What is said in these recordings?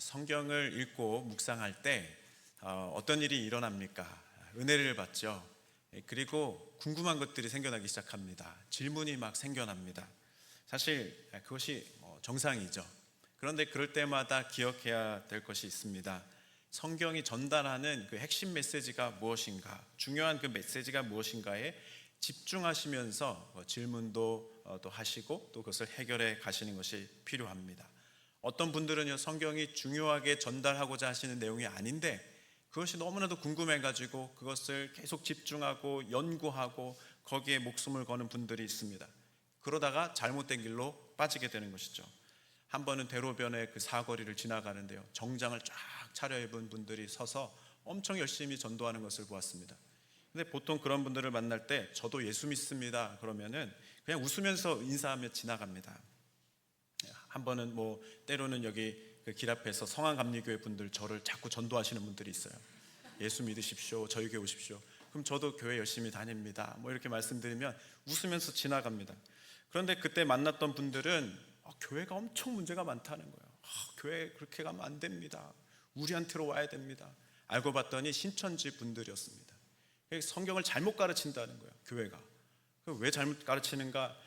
성경을 읽고 묵상할 때 어떤 일이 일어납니까? 은혜를 받죠. 그리고 궁금한 것들이 생겨나기 시작합니다. 질문이 막 생겨납니다. 사실 그것이 정상이죠. 그런데 그럴 때마다 기억해야 될 것이 있습니다. 성경이 전달하는 그 핵심 메시지가 무엇인가, 중요한 그 메시지가 무엇인가에 집중하시면서 질문도 또 하시고 또 그것을 해결해 가시는 것이 필요합니다. 어떤 분들은요, 성경이 중요하게 전달하고자 하시는 내용이 아닌데 그것이 너무나도 궁금해가지고 그것을 계속 집중하고 연구하고 거기에 목숨을 거는 분들이 있습니다. 그러다가 잘못된 길로 빠지게 되는 것이죠. 한 번은 대로변의 그 사거리를 지나가는데요, 정장을 쫙 차려입은 분들이 서서 엄청 열심히 전도하는 것을 보았습니다. 근데 보통 그런 분들을 만날 때 저도 예수 믿습니다 그러면은 그냥 웃으면서 인사하며 지나갑니다. 한 번은 때로는 여기 그 길 앞에서 성안감리교회 분들 저를 자꾸 전도하시는 분들이 있어요. 예수 믿으십시오, 저희 교회 오십시오. 그럼 저도 교회 열심히 다닙니다 이렇게 말씀드리면 웃으면서 지나갑니다. 그런데 그때 만났던 분들은 교회가 엄청 문제가 많다는 거예요. 교회 그렇게 가면 안 됩니다, 우리한테로 와야 됩니다. 알고 봤더니 신천지 분들이었습니다. 성경을 잘못 가르친다는 거예요. 교회가 왜 잘못 가르치는가?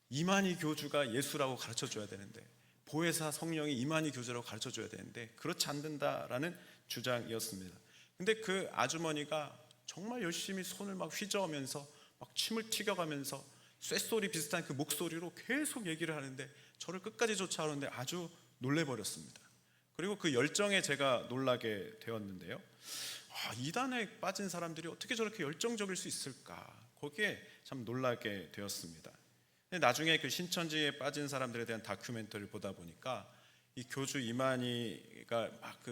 이만희 교주가 예수라고 가르쳐줘야 되는데, 보혜사 성령이 이만희 교주라고 가르쳐줘야 되는데 그렇지 않는다라는 주장이었습니다. 근데 그 아주머니가 정말 열심히 손을 막 휘저으면서 막 침을 튀겨가면서 쇳소리 비슷한 그 목소리로 계속 얘기를 하는데 저를 끝까지 쫓아오는데 아주 놀래버렸습니다. 그리고 그 열정에 제가 놀라게 되었는데요, 이단에 빠진 사람들이 어떻게 저렇게 열정적일 수 있을까, 거기에 참 놀라게 되었습니다. 나중에 그 신천지에 빠진 사람들에 대한 다큐멘터리를 보다 보니까 이 교주 이만희가 막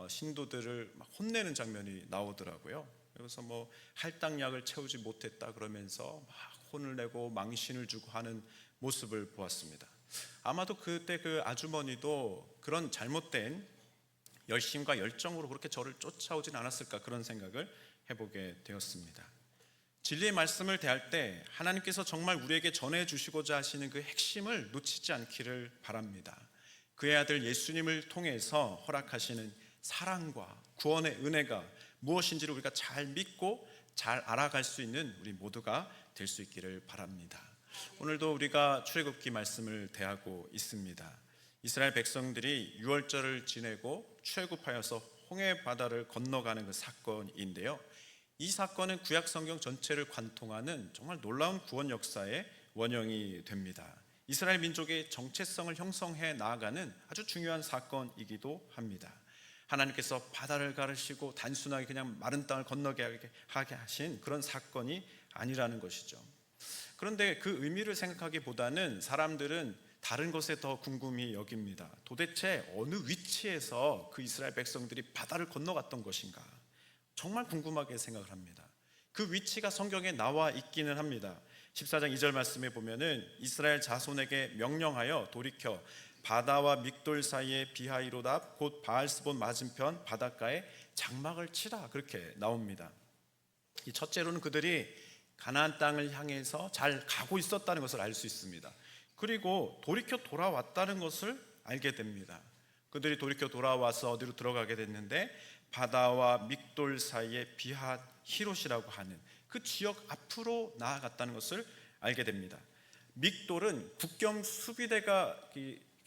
신도들을 막 혼내는 장면이 나오더라고요. 그래서 할당약을 채우지 못했다 그러면서 막 혼을 내고 망신을 주고 하는 모습을 보았습니다. 아마도 그때 그 아주머니도 그런 잘못된 열심과 열정으로 그렇게 저를 쫓아오진 않았을까, 그런 생각을 해보게 되었습니다. 진리의 말씀을 대할 때 하나님께서 정말 우리에게 전해주시고자 하시는 그 핵심을 놓치지 않기를 바랍니다. 그의 아들 예수님을 통해서 허락하시는 사랑과 구원의 은혜가 무엇인지를 우리가 잘 믿고 잘 알아갈 수 있는 우리 모두가 될 수 있기를 바랍니다. 오늘도 우리가 출애굽기 말씀을 대하고 있습니다. 이스라엘 백성들이 유월절을 지내고 출애굽하여서 홍해 바다를 건너가는 그 사건인데요, 이 사건은 구약 성경 전체를 관통하는 정말 놀라운 구원 역사의 원형이 됩니다. 이스라엘 민족의 정체성을 형성해 나아가는 아주 중요한 사건이기도 합니다. 하나님께서 바다를 가르시고 단순하게 그냥 마른 땅을 건너게 하게 하신 그런 사건이 아니라는 것이죠. 그런데 그 의미를 생각하기보다는 사람들은 다른 것에 더 궁금히 여깁니다. 도대체 어느 위치에서 그 이스라엘 백성들이 바다를 건너갔던 것인가, 정말 궁금하게 생각을 합니다. 그 위치가 성경에 나와 있기는 합니다. 14장 2절 말씀에 보면은 이스라엘 자손에게 명령하여 돌이켜 바다와 믹돌 사이에 비하이로답 곧 바알스본 맞은편 바닷가에 장막을 치라, 그렇게 나옵니다. 이 첫째로는 그들이 가나안 땅을 향해서 잘 가고 있었다는 것을 알 수 있습니다. 그리고 돌이켜 돌아왔다는 것을 알게 됩니다. 그들이 돌이켜 돌아와서 어디로 들어가게 됐는데 바다와 믹돌 사이에 비하 히롯이라고 하는 그 지역 앞으로 나아갔다는 것을 알게 됩니다. 믹돌은 국경 수비대가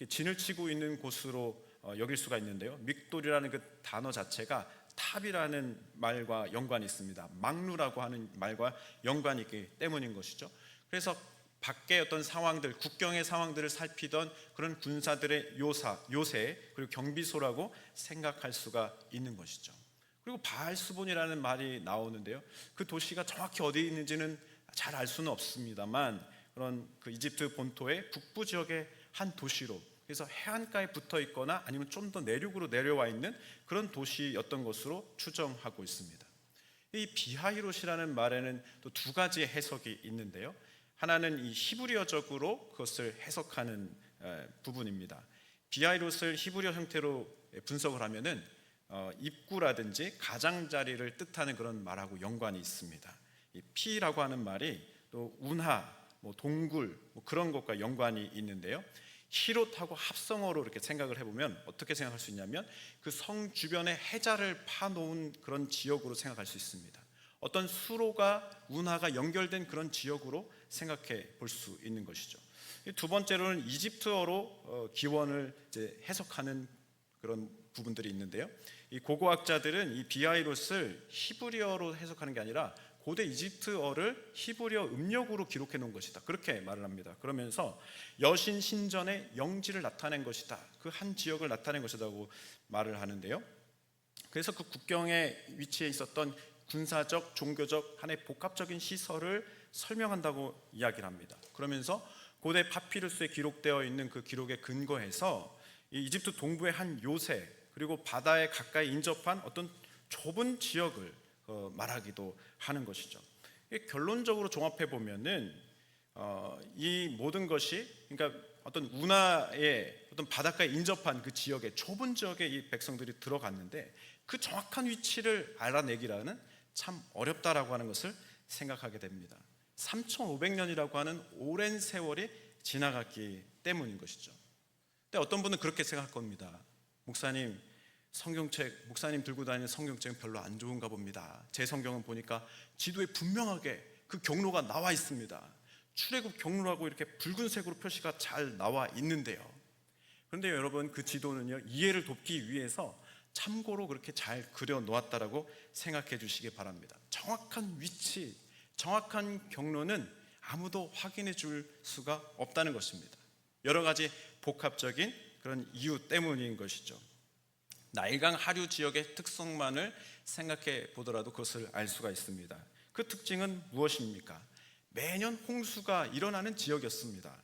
진을 치고 있는 곳으로 여길 수가 있는데요, 믹돌이라는 그 단어 자체가 탑이라는 말과 연관이 있습니다. 막루라고 하는 말과 연관이 있기 때문인 것이죠. 그래서 밖의 어떤 상황들, 국경의 상황들을 살피던 그런 군사들의 요새 그리고 경비소라고 생각할 수가 있는 것이죠. 그리고 바알스본이라는 말이 나오는데요, 그 도시가 정확히 어디 있는지는 잘 알 수는 없습니다만 그런 그 이집트 본토의 북부 지역의 한 도시로, 그래서 해안가에 붙어 있거나 아니면 좀 더 내륙으로 내려와 있는 그런 도시였던 것으로 추정하고 있습니다. 이 비하히롯이라는 말에는 또 두 가지의 해석이 있는데요, 하나는 이 히브리어적으로 그것을 해석하는 부분입니다. 비하히롯을 히브리어 형태로 분석을 하면은 입구라든지 가장자리를 뜻하는 그런 말하고 연관이 있습니다. 이 피라고 하는 말이 또 운하, 동굴 그런 것과 연관이 있는데요, 히롯하고 합성어로 이렇게 생각을 해보면 어떻게 생각할 수 있냐면 그 성 주변에 해자를 파놓은 그런 지역으로 생각할 수 있습니다. 어떤 수로가 운하가 연결된 그런 지역으로 생각해 볼 수 있는 것이죠. 두 번째로는 이집트어로 기원을 이제 해석하는 그런 부분들이 있는데요. 이 고고학자들은 이 비하이롯을 히브리어로 해석하는 게 아니라 고대 이집트어를 히브리어 음력으로 기록해 놓은 것이다, 그렇게 말을 합니다. 그러면서 여신 신전의 영지를 나타낸 것이다, 그 한 지역을 나타낸 것이라고 말을 하는데요. 그래서 그 국경에 위치해 있었던 군사적, 종교적 하나의 복합적인 시설을 설명한다고 이야기를 합니다. 그러면서 고대 파피루스에 기록되어 있는 그 기록에 근거해서 이 이집트 동부의 한 요새, 그리고 바다에 가까이 인접한 어떤 좁은 지역을 말하기도 하는 것이죠. 결론적으로 종합해 보면은 이 모든 것이, 그러니까 어떤 운하의 어떤 바닷가에 인접한 그 지역에, 좁은 지역에 이 백성들이 들어갔는데 그 정확한 위치를 알아내기라는 참 어렵다라고 하는 것을 생각하게 됩니다. 3,500년이라고 하는 오랜 세월이 지나갔기 때문인 것이죠. 근데 어떤 분은 그렇게 생각할 겁니다. 목사님, 목사님 들고 다니는 성경책은 별로 안 좋은가 봅니다. 제 성경은 보니까 지도에 분명하게 그 경로가 나와 있습니다. 출애굽 경로라고 이렇게 붉은색으로 표시가 잘 나와 있는데요. 그런데 여러분, 그 지도는요, 이해를 돕기 위해서 참고로 그렇게 잘 그려 놓았다라고 생각해 주시기 바랍니다. 정확한 위치, 정확한 경로는 아무도 확인해 줄 수가 없다는 것입니다. 여러 가지 복합적인 그런 이유 때문인 것이죠. 나일강 하류 지역의 특성만을 생각해 보더라도 그것을 알 수가 있습니다. 그 특징은 무엇입니까? 매년 홍수가 일어나는 지역이었습니다.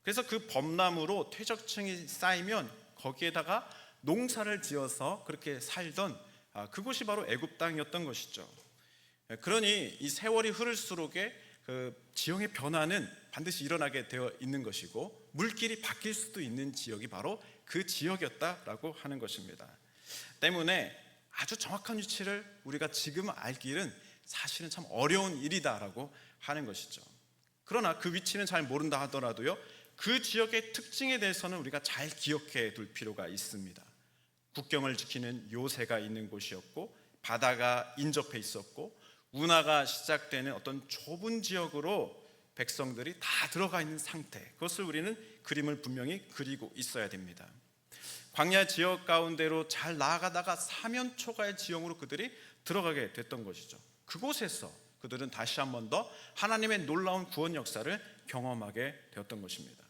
그래서 그 범람으로 퇴적층이 쌓이면 거기에다가 농사를 지어서 그렇게 살던 그곳이 바로 애굽 땅이었던 것이죠. 그러니 이 세월이 흐를수록에 그 지형의 변화는 반드시 일어나게 되어 있는 것이고, 물길이 바뀔 수도 있는 지역이 바로 그 지역이었다라고 하는 것입니다. 때문에 아주 정확한 위치를 우리가 지금 알기는 사실은 참 어려운 일이다라고 하는 것이죠. 그러나 그 위치는 잘 모른다 하더라도요, 그 지역의 특징에 대해서는 우리가 잘 기억해 둘 필요가 있습니다. 국경을 지키는 요새가 있는 곳이었고, 바다가 인접해 있었고, 운하가 시작되는 어떤 좁은 지역으로 백성들이 다 들어가 있는 상태, 그것을 우리는 그림을 분명히 그리고 있어야 됩니다. 광야 지역 가운데로 잘 나아가다가 사면초가의 지형으로 그들이 들어가게 됐던 것이죠. 그곳에서 그들은 다시 한 번 더 하나님의 놀라운 구원 역사를 경험하게 되었던 것입니다.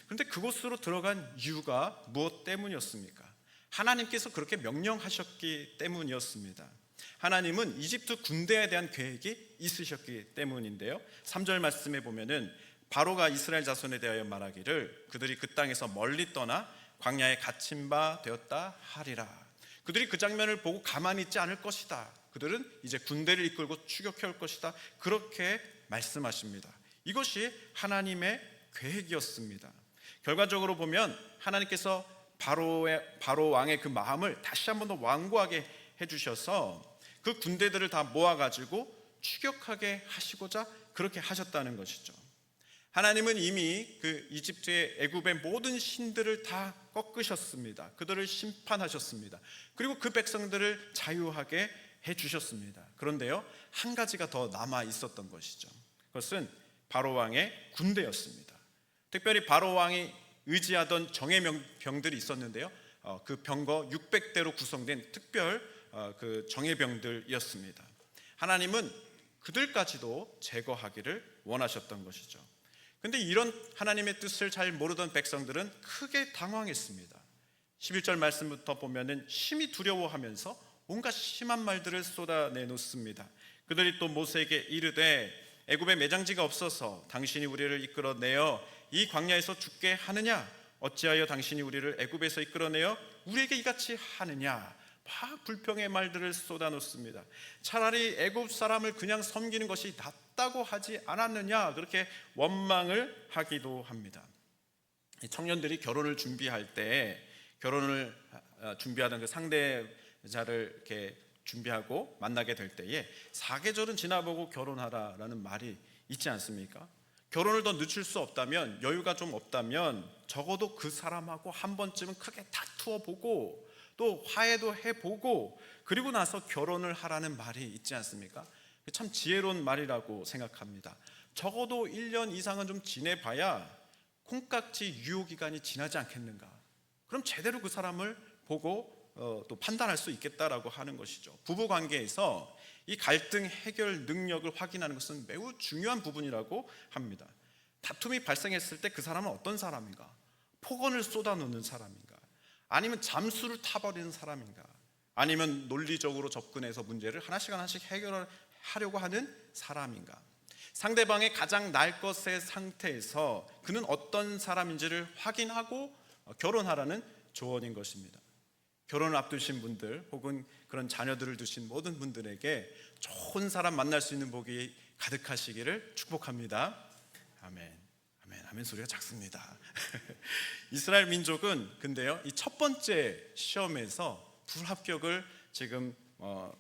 그런데 그곳으로 들어간 이유가 무엇 때문이었습니까? 하나님께서 그렇게 명령하셨기 때문이었습니다. 하나님은 이집트 군대에 대한 계획이 있으셨기 때문인데요, 3절 말씀에 보면은 바로가 이스라엘 자손에 대하여 말하기를 그들이 그 땅에서 멀리 떠나 광야에 갇힌 바 되었다 하리라. 그들이 그 장면을 보고 가만히 있지 않을 것이다. 그들은 이제 군대를 이끌고 추격해 올 것이다, 그렇게 말씀하십니다. 이것이 하나님의 계획이었습니다. 결과적으로 보면 하나님께서 바로 왕의 그 마음을 다시 한 번 더 완고하게 해주셔서 그 군대들을 다 모아가지고 추격하게 하시고자 그렇게 하셨다는 것이죠. 하나님은 이미 그 이집트의 애굽의 모든 신들을 다 꺾으셨습니다. 그들을 심판하셨습니다. 그리고 그 백성들을 자유하게 해주셨습니다. 그런데요, 한 가지가 더 남아 있었던 것이죠. 그것은 바로 왕의 군대였습니다. 특별히 바로 왕이 의지하던 정예 병들이 있었는데요, 그 병거 600대로 구성된 특별 그 정예병들이었습니다. 하나님은 그들까지도 제거하기를 원하셨던 것이죠. 그런데 이런 하나님의 뜻을 잘 모르던 백성들은 크게 당황했습니다. 11절 말씀부터 보면은 심히 두려워하면서 온갖 심한 말들을 쏟아내 놓습니다. 그들이 또 모세에게 이르되 애굽에 매장지가 없어서 당신이 우리를 이끌어내어 이 광야에서 죽게 하느냐? 어찌하여 당신이 우리를 애굽에서 이끌어내어 우리에게 이같이 하느냐? 막 불평의 말들을 쏟아놓습니다. 차라리 애굽 사람을 그냥 섬기는 것이 낫다고 하지 않았느냐, 그렇게 원망을 하기도 합니다. 청년들이 결혼을 준비할 때, 결혼을 준비하던 그 상대자를 이렇게 준비하고 만나게 될 때에 사계절은 지나보고 결혼하라라는 말이 있지 않습니까? 결혼을 더 늦출 수 없다면, 여유가 좀 없다면 적어도 그 사람하고 한 번쯤은 크게 다투어 보고 또 화해도 해보고 그리고 나서 결혼을 하라는 말이 있지 않습니까? 참 지혜로운 말이라고 생각합니다. 적어도 1년 이상은 좀 지내봐야 콩깍지 유효기간이 지나지 않겠는가. 그럼 제대로 그 사람을 보고 또 판단할 수 있겠다라고 하는 것이죠. 부부관계에서 이 갈등 해결 능력을 확인하는 것은 매우 중요한 부분이라고 합니다. 다툼이 발생했을 때 그 사람은 어떤 사람인가? 폭언을 쏟아놓는 사람인가? 아니면 잠수를 타버리는 사람인가? 아니면 논리적으로 접근해서 문제를 하나씩 하나씩 해결하려고 하는 사람인가? 상대방의 가장 날 것의 상태에서 그는 어떤 사람인지를 확인하고 결혼하라는 조언인 것입니다. 결혼을 앞두신 분들 혹은 그런 자녀들을 두신 모든 분들에게 좋은 사람 만날 수 있는 복이 가득하시기를 축복합니다. 아멘. 아멘. 아멘 소리가 작습니다. 이스라엘 민족은 근데요, 이 첫 번째 시험에서 불합격을 지금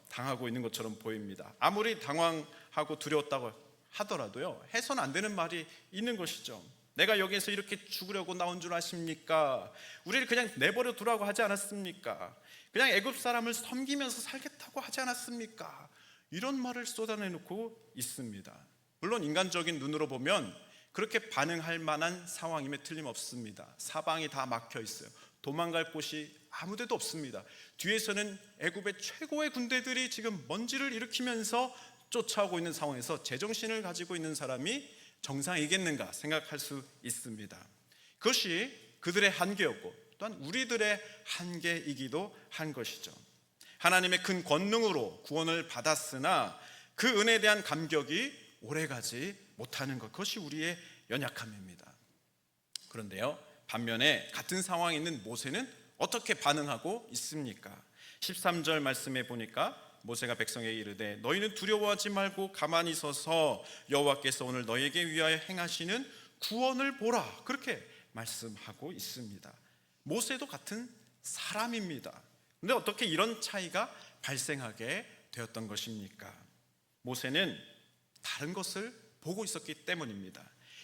당하고 있는 것처럼 보입니다. 아무리 당황하고 두려웠다고 하더라도요, 해서는 안 되는 말이 있는 것이죠. 내가 여기에서 이렇게 죽으려고 나온 줄 아십니까? 우리를 그냥 내버려 두라고 하지 않았습니까? 그냥 애굽 사람을 섬기면서 살겠다고 하지 않았습니까? 이런 말을 쏟아내놓고 있습니다. 물론 인간적인 눈으로 보면 그렇게 반응할 만한 상황임에 틀림없습니다. 사방이 다 막혀 있어요. 도망갈 곳이 아무데도 없습니다. 뒤에서는 애굽의 최고의 군대들이 지금 먼지를 일으키면서 쫓아오고 있는 상황에서 제정신을 가지고 있는 사람이 정상이겠는가 생각할 수 있습니다. 그것이 그들의 한계였고 또한 우리들의 한계이기도 한 것이죠. 하나님의 큰 권능으로 구원을 받았으나 그 은혜에 대한 감격이 오래가지 못하는 것, 그것이 우리의 연약함입니다. 그런데요, 반면에 같은 상황에 있는 모세는 어떻게 반응하고 있습니까? 13절 말씀에 보니까 모세가 백성에게 이르되 너희는 두려워하지 말고 가만히 서서 여호와께서 오늘 너희에게 위하여 행하시는 구원을 보라, 그렇게 말씀하고 있습니다. 모세도 같은 사람입니다. 그런데 어떻게 이런 차이가 발생하게 되었던 것입니까? 모세는 다른 것을 보고 있었기 때문입니다.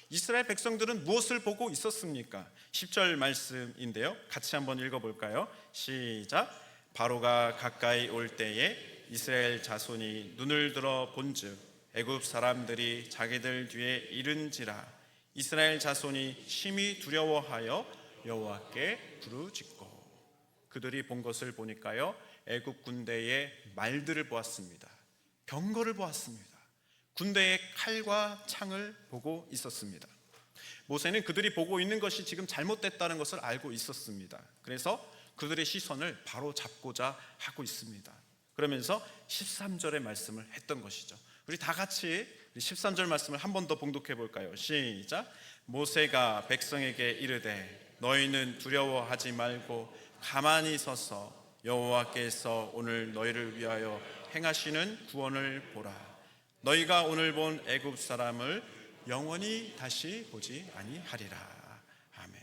이스라엘 백성들은 무엇을 보고 있었습니까? 10절 말씀인데요, 같이 한번 읽어볼까요? 시작. 바로가 가까이 올 때에 이스라엘 자손이 눈을 들어 본즉 애굽 사람들이 자기들 뒤에 이른지라. 이스라엘 자손이 심히 두려워하여 여호와께 부르짖고. 그들이 본 것을 보니까요, 애굽 군대의 말들을 보았습니다. 병거를 보았습니다. 군대의 칼과 창을 보고 있었습니다. 모세는 그들이 보고 있는 것이 지금 잘못됐다는 것을 알고 있었습니다. 그래서 그들의 시선을 바로 잡고자 하고 있습니다. 그러면서 13절의 말씀을 했던 것이죠. 우리 다 같이 13절 말씀을 한 번 더 봉독해 볼까요? 시작. 모세가 백성에게 이르되 너희는 두려워하지 말고 가만히 서서 여호와께서 오늘 너희를 위하여 행하시는 구원을 보라. 너희가 오늘 본 애굽 사람을 영원히 다시 보지 아니하리라. 아멘.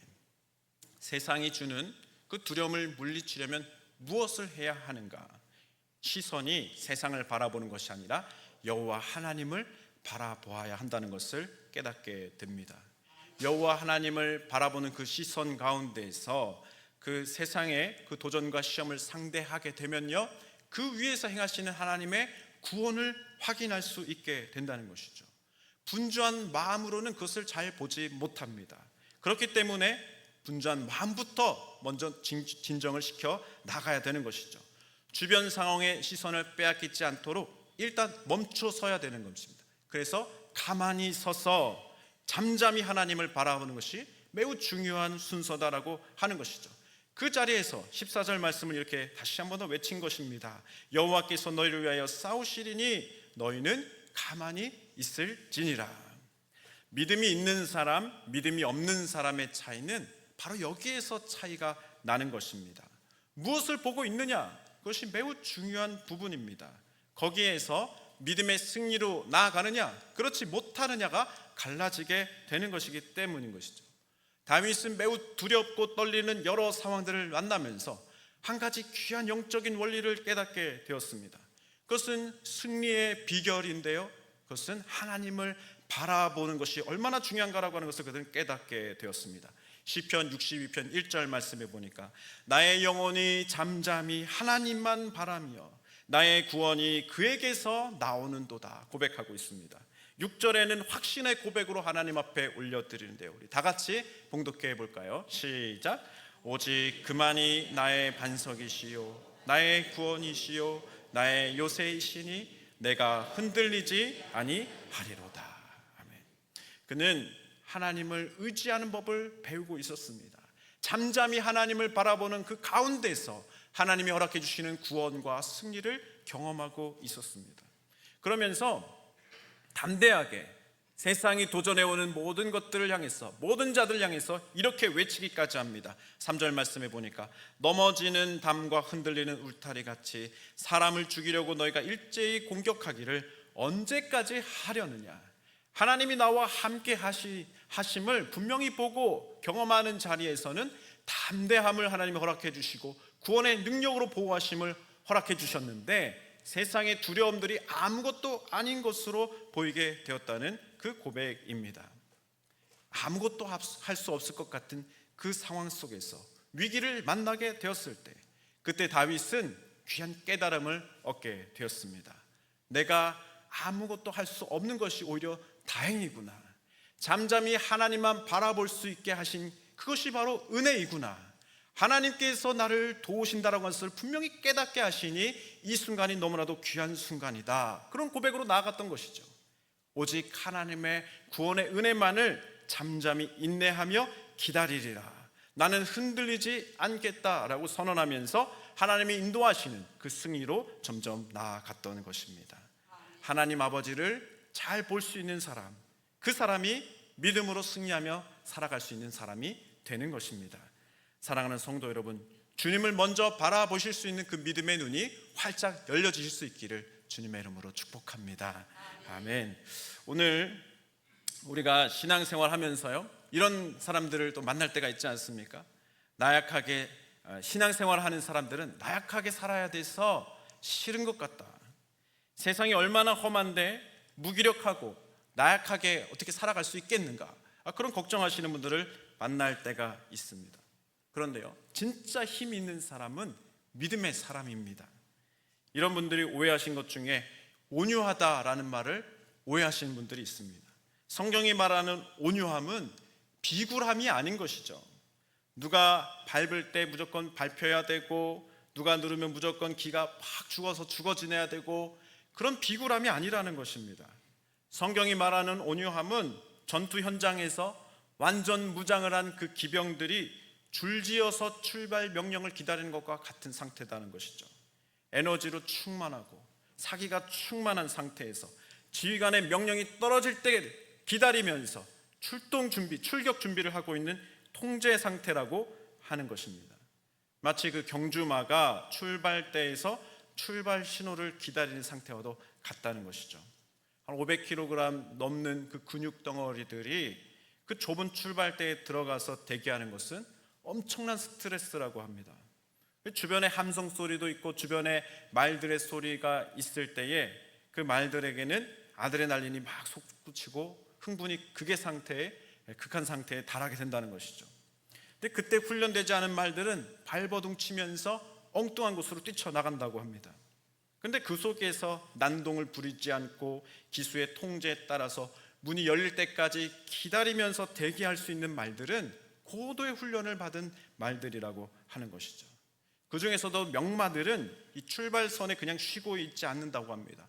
세상이 주는 그 두려움을 물리치려면 무엇을 해야 하는가? 시선이 세상을 바라보는 것이 아니라 여호와 하나님을 바라보아야 한다는 것을 깨닫게 됩니다. 여호와 하나님을 바라보는 그 시선 가운데에서 그 세상의 그 도전과 시험을 상대하게 되면요, 그 위에서 행하시는 하나님의 구원을 확인할 수 있게 된다는 것이죠. 분주한 마음으로는 그것을 잘 보지 못합니다. 그렇기 때문에 분주한 마음부터 먼저 진정을 시켜 나가야 되는 것이죠. 주변 상황의 시선을 빼앗기지 않도록 일단 멈춰 서야 되는 것입니다. 그래서 가만히 서서 잠잠히 하나님을 바라보는 것이 매우 중요한 순서다라고 하는 것이죠. 그 자리에서 14절 말씀을 이렇게 다시 한 번 더 외친 것입니다. 여호와께서 너희를 위하여 싸우시리니 너희는 가만히 있을지니라. 믿음이 있는 사람, 믿음이 없는 사람의 차이는 바로 여기에서 차이가 나는 것입니다. 무엇을 보고 있느냐, 그것이 매우 중요한 부분입니다. 거기에서 믿음의 승리로 나아가느냐, 그렇지 못하느냐가 갈라지게 되는 것이기 때문인 것이죠. 다윗은 매우 두렵고 떨리는 여러 상황들을 만나면서 한 가지 귀한 영적인 원리를 깨닫게 되었습니다. 그것은 승리의 비결인데요, 그것은 하나님을 바라보는 것이 얼마나 중요한가라고 하는 것을 그들은 깨닫게 되었습니다. 시편 62편 1절 말씀에 보니까 나의 영혼이 잠잠히 하나님만 바라며 나의 구원이 그에게서 나오는도다 고백하고 있습니다. 6절에는 확신의 고백으로 하나님 앞에 올려드리는데요, 우리 다 같이 봉독해 볼까요? 시작. 오직 그만이 나의 반석이시요 나의 구원이시요 나의 요새이시니 내가 흔들리지 아니하리로다. 아멘. 그는 하나님을 의지하는 법을 배우고 있었습니다. 잠잠히 하나님을 바라보는 그 가운데서 하나님이 허락해 주시는 구원과 승리를 경험하고 있었습니다. 그러면서 담대하게 세상이 도전해오는 모든 것들을 향해서, 모든 자들을 향해서 이렇게 외치기까지 합니다. 3절 말씀에 보니까 넘어지는 담과 흔들리는 울타리 같이 사람을 죽이려고 너희가 일제히 공격하기를 언제까지 하려느냐. 하나님이 나와 함께 하심을 분명히 보고 경험하는 자리에서는 담대함을 하나님이 허락해 주시고 구원의 능력으로 보호하심을 허락해 주셨는데 세상의 두려움들이 아무것도 아닌 것으로 보이게 되었다는 그 고백입니다. 아무것도 할 수 없을 것 같은 그 상황 속에서 위기를 만나게 되었을 때, 그때 다윗은 귀한 깨달음을 얻게 되었습니다. 내가 아무것도 할 수 없는 것이 오히려 다행이구나. 잠잠히 하나님만 바라볼 수 있게 하신 그것이 바로 은혜이구나. 하나님께서 나를 도우신다라고 하는 것을 분명히 깨닫게 하시니 이 순간이 너무나도 귀한 순간이다. 그런 고백으로 나아갔던 것이죠. 오직 하나님의 구원의 은혜만을 잠잠히 인내하며 기다리리라. 나는 흔들리지 않겠다라고 선언하면서 하나님이 인도하시는 그 승리로 점점 나아갔던 것입니다. 하나님 아버지를 잘 볼 수 있는 사람, 그 사람이 믿음으로 승리하며 살아갈 수 있는 사람이 되는 것입니다. 사랑하는 성도 여러분, 주님을 먼저 바라보실 수 있는 그 믿음의 눈이 활짝 열려지실 수 있기를 주님의 이름으로 축복합니다. 아멘. 오늘 우리가 신앙생활 하면서요, 이런 사람들을 또 만날 때가 있지 않습니까? 나약하게 신앙생활 하는 사람들은 나약하게 살아야 돼서 싫은 것 같다. 세상이 얼마나 험한데 무기력하고 나약하게 어떻게 살아갈 수 있겠는가, 그런 걱정하시는 분들을 만날 때가 있습니다. 그런데요, 진짜 힘 있는 사람은 믿음의 사람입니다. 이런 분들이 오해하신 것 중에 온유하다라는 말을 오해하시는 분들이 있습니다. 성경이 말하는 온유함은 비굴함이 아닌 것이죠. 누가 밟을 때 무조건 밟혀야 되고, 누가 누르면 무조건 기가 팍 죽어서 죽어 지내야 되고, 그런 비굴함이 아니라는 것입니다. 성경이 말하는 온유함은 전투 현장에서 완전 무장을 한 그 기병들이 줄지어서 출발 명령을 기다리는 것과 같은 상태다는 것이죠. 에너지로 충만하고 사기가 충만한 상태에서 지휘관의 명령이 떨어질 때 기다리면서 출동 준비, 출격 준비를 하고 있는 통제 상태라고 하는 것입니다. 마치 그 경주마가 출발대에서 출발 신호를 기다리는 상태와도 같다는 것이죠. 한 500kg 넘는 그 근육 덩어리들이 그 좁은 출발대에 들어가서 대기하는 것은 엄청난 스트레스라고 합니다. 주변에 함성 소리도 있고 주변에 말들의 소리가 있을 때에 그 말들에게는 아드레날린이 막 솟구치고 흥분이 극한 상태에 달하게 된다는 것이죠. 근데 그때 훈련되지 않은 말들은 발버둥 치면서 엉뚱한 곳으로 뛰쳐나간다고 합니다. 그런데 그 속에서 난동을 부리지 않고 기수의 통제에 따라서 문이 열릴 때까지 기다리면서 대기할 수 있는 말들은 고도의 훈련을 받은 말들이라고 하는 것이죠. 그 중에서도 명마들은 이 출발선에 그냥 쉬고 있지 않는다고 합니다.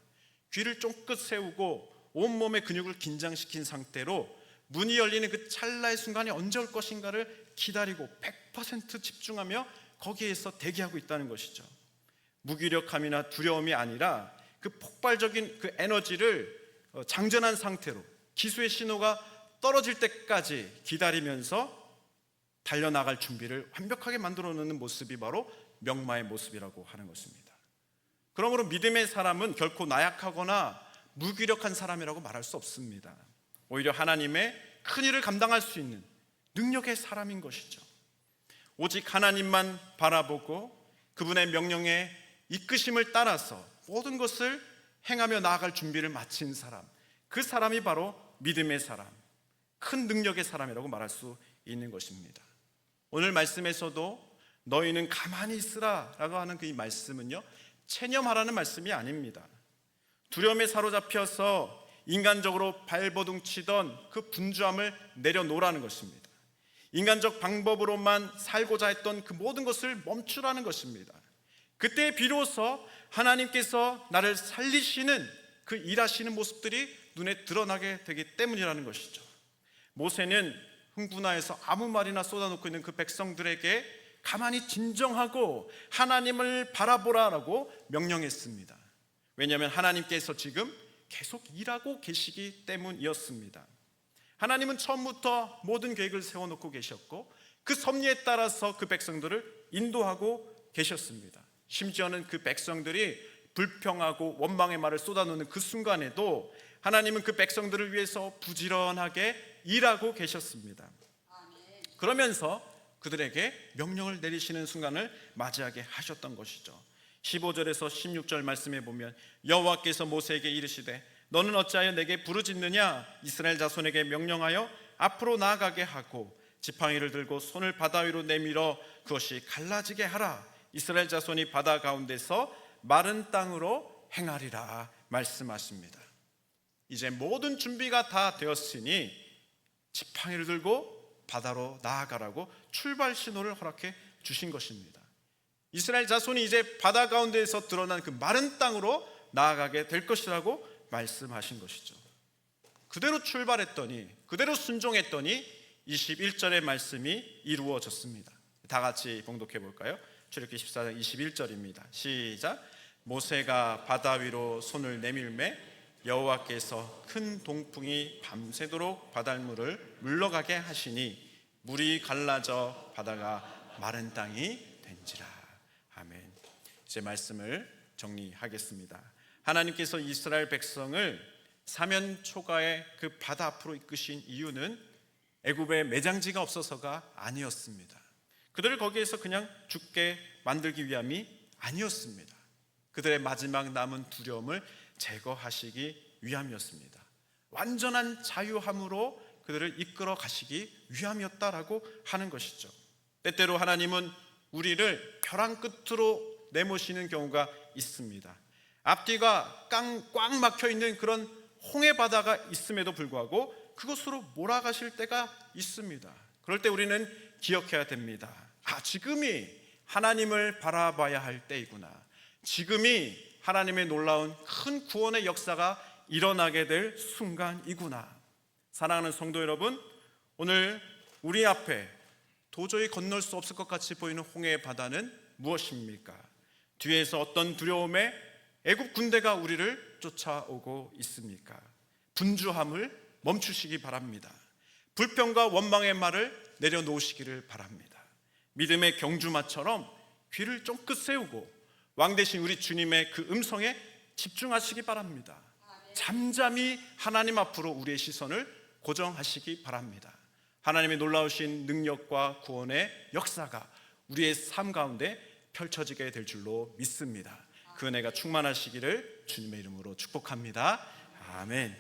귀를 쫑긋 세우고 온몸의 근육을 긴장시킨 상태로 문이 열리는 그 찰나의 순간이 언제 올 것인가를 기다리고 100% 집중하며 거기에서 대기하고 있다는 것이죠. 무기력함이나 두려움이 아니라 그 폭발적인 그 에너지를 장전한 상태로 기수의 신호가 떨어질 때까지 기다리면서 달려나갈 준비를 완벽하게 만들어 놓는 모습이 바로 명마의 모습이라고 하는 것입니다. 그러므로 믿음의 사람은 결코 나약하거나 무기력한 사람이라고 말할 수 없습니다. 오히려 하나님의 큰 일을 감당할 수 있는 능력의 사람인 것이죠. 오직 하나님만 바라보고 그분의 명령에 이끄심을 따라서 모든 것을 행하며 나아갈 준비를 마친 사람, 그 사람이 바로 믿음의 사람, 큰 능력의 사람이라고 말할 수 있는 것입니다. 오늘 말씀에서도 너희는 가만히 있으라 라고 하는 그 이 말씀은요, 체념하라는 말씀이 아닙니다. 두려움에 사로잡혀서 인간적으로 발버둥 치던 그 분주함을 내려놓으라는 것입니다. 인간적 방법으로만 살고자 했던 그 모든 것을 멈추라는 것입니다. 그때 비로소 하나님께서 나를 살리시는 그 일하시는 모습들이 눈에 드러나게 되기 때문이라는 것이죠. 모세는 흥분하여서 아무 말이나 쏟아놓고 있는 그 백성들에게 가만히 진정하고 하나님을 바라보라라고 명령했습니다. 왜냐하면 하나님께서 지금 계속 일하고 계시기 때문이었습니다. 하나님은 처음부터 모든 계획을 세워놓고 계셨고 그 섭리에 따라서 그 백성들을 인도하고 계셨습니다. 심지어는 그 백성들이 불평하고 원망의 말을 쏟아놓는 그 순간에도 하나님은 그 백성들을 위해서 부지런하게 일하고 계셨습니다. 그러면서 그들에게 명령을 내리시는 순간을 맞이하게 하셨던 것이죠. 15절에서 16절 말씀에 보면 여호와께서 모세에게 이르시되 너는 어찌하여 내게 부르짖느냐? 이스라엘 자손에게 명령하여 앞으로 나아가게 하고 지팡이를 들고 손을 바다 위로 내밀어 그것이 갈라지게 하라. 이스라엘 자손이 바다 가운데서 마른 땅으로 행하리라 말씀하십니다. 이제 모든 준비가 다 되었으니 지팡이를 들고 바다로 나아가라고 출발 신호를 허락해 주신 것입니다. 이스라엘 자손이 이제 바다 가운데에서 드러난 그 마른 땅으로 나아가게 될 것이라고 말씀하신 것이죠. 그대로 출발했더니, 그대로 순종했더니 21절의 말씀이 이루어졌습니다. 다 같이 봉독해 볼까요? 출애굽기 14장 21절입니다. 시작. 모세가 바다 위로 손을 내밀매 여호와께서 큰 동풍이 밤새도록 바닷물을 물러가게 하시니 물이 갈라져 바다가 마른 땅이 된지라. 아멘. 이제 말씀을 정리하겠습니다. 하나님께서 이스라엘 백성을 사면 초가의 그 바다 앞으로 이끄신 이유는 애굽에 매장지가 없어서가 아니었습니다. 그들을 거기에서 그냥 죽게 만들기 위함이 아니었습니다. 그들의 마지막 남은 두려움을 제거하시기 위함이었습니다. 완전한 자유함으로 그들을 이끌어 가시기 위함이었다라고 하는 것이죠. 때때로 하나님은 우리를 벼랑 끝으로 내모시는 경우가 있습니다. 앞뒤가 꽉 막혀 있는 그런 홍해 바다가 있음에도 불구하고 그곳으로 몰아가실 때가 있습니다. 그럴 때 우리는 기억해야 됩니다. 지금이 하나님을 바라봐야 할 때이구나. 지금이 하나님의 놀라운 큰 구원의 역사가 일어나게 될 순간이구나. 사랑하는 성도 여러분, 오늘 우리 앞에 도저히 건널 수 없을 것 같이 보이는 홍해의 바다는 무엇입니까? 뒤에서 어떤 두려움에 애굽 군대가 우리를 쫓아오고 있습니까? 분주함을 멈추시기 바랍니다. 불평과 원망의 말을 내려놓으시기를 바랍니다. 믿음의 경주마처럼 귀를 쫑긋 세우고 왕 대신 우리 주님의 그 음성에 집중하시기 바랍니다. 잠잠히 하나님 앞으로 우리의 시선을 고정하시기 바랍니다. 하나님의 놀라우신 능력과 구원의 역사가 우리의 삶 가운데 펼쳐지게 될 줄로 믿습니다. 그 은혜가 충만하시기를 주님의 이름으로 축복합니다. 아멘.